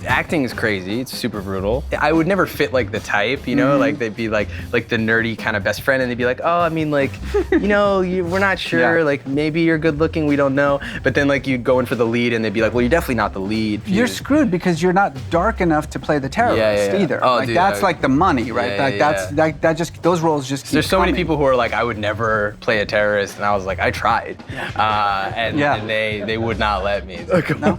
Acting is crazy. It's super brutal. I would never fit like the type, you know? Like they'd be like the nerdy kind of best friend, and they'd be like, oh, I mean, like, you know, we're not sure. Like maybe you're good looking. We don't know. But then like you'd go in for the lead, and they'd be like, well, you're definitely not the lead. You're screwed because you're not dark enough to play the terrorist either. Oh, like dude, that's like the money, right? That just those roles just keep There's so coming. many people who are like, I would never play a terrorist, and I was like, I tried, and they would not let me. No?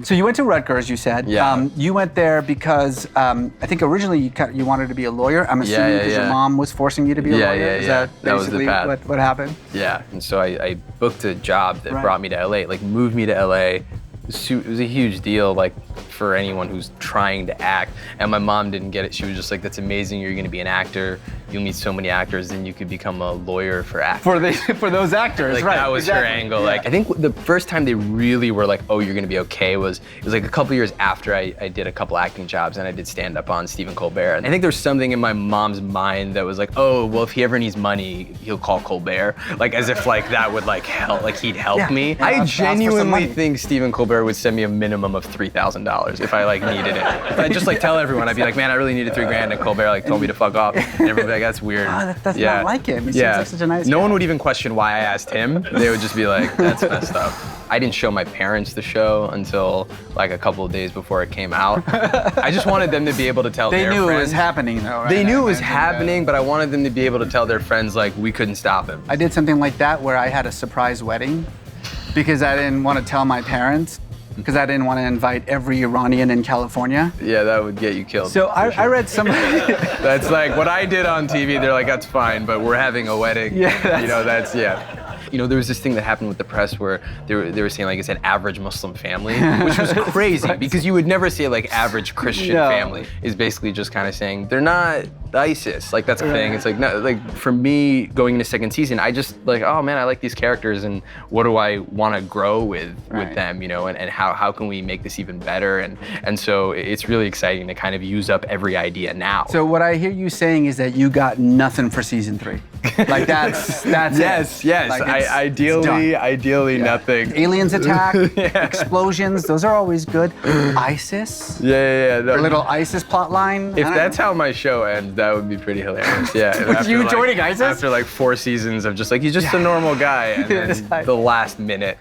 So you went to Rutgers, you said. Yeah. You went there because I think originally you wanted to be a lawyer. I'm assuming because your mom was forcing you to be a lawyer. Is that basically what happened? Yeah, and so I booked a job that brought me to LA, like moved me to LA. It was a huge deal, like for anyone who's trying to act. And my mom didn't get it. She was just like, "That's amazing. You're going to be an actor. You'll meet so many actors, and you could become a lawyer for acting." For those actors, like, right? That was her angle. Yeah. Like I think the first time they really were like, "Oh, you're going to be okay," it was like a couple years after I did a couple acting jobs, and I did stand up on Steven Colbert. And I think there's something in my mom's mind that was like, "Oh, well, if he ever needs money, he'll call Colbert," like as if like that would like help, like he'd help me. Yeah, I genuinely think Steven Colbert would send me a minimum of $3,000 if I like needed it. I'd just like tell everyone, I'd be like, "Man, I really needed $3,000," and Colbert like told me to fuck off, and everybody would be like, "That's weird." That's not like him. He seems like such a nice No guy. one would even question why I asked him. They would just be like, "That's messed up." I didn't show my parents the show until like a couple of days before it came out. I just wanted them to be able to tell their friends. They knew it was happening though, right? They knew it was happening, but I wanted them to be able to tell their friends like we couldn't stop him. I did something like that where I had a surprise wedding because I didn't want to tell my parents. Because I didn't want to invite every Iranian in California. Yeah, that would get you killed. So I read some. That's like what I did on TV. They're like, "That's fine, but we're having a wedding." Yeah, you know, You know, there was this thing that happened with the press where they were saying like it's an average Muslim family, which was crazy because you would never say like average Christian family. Is basically just kind of saying they're not ISIS. Like that's a thing. It's like no, like for me going into second season, I just like, oh man, I like these characters, and what do I want to grow with them, you know, and how can we make this even better? And so it's really exciting to kind of use up every idea now. So what I hear you saying is that you got nothing for season 3. Like that's yes. Like ideally nothing. Aliens attack, explosions, those are always good. ISIS? Yeah. A little ISIS plot line? If that's how my show ends, that would be pretty hilarious. Yeah. You joining ISIS? After like 4 seasons of just like, he's just a normal guy, and then the last minute,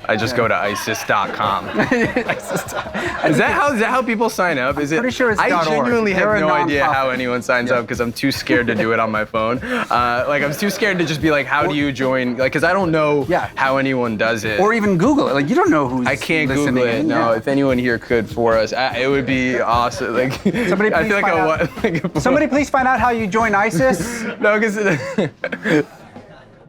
I just go to ISIS.com. Is that how people sign up? Is it? Pretty sure it's I .org. genuinely They're have a no idea nonprofit. how anyone signs up because I'm too scared to do it on my phone. Like I'm too scared to just be like, how do you join? Like, because I don't know how anyone does it. Or even Google it. Like you don't know who's I can't listening Google it. in. No, if anyone here could for us, it would be awesome. Like Somebody I feel please like somebody please find out how you join ISIS. No, because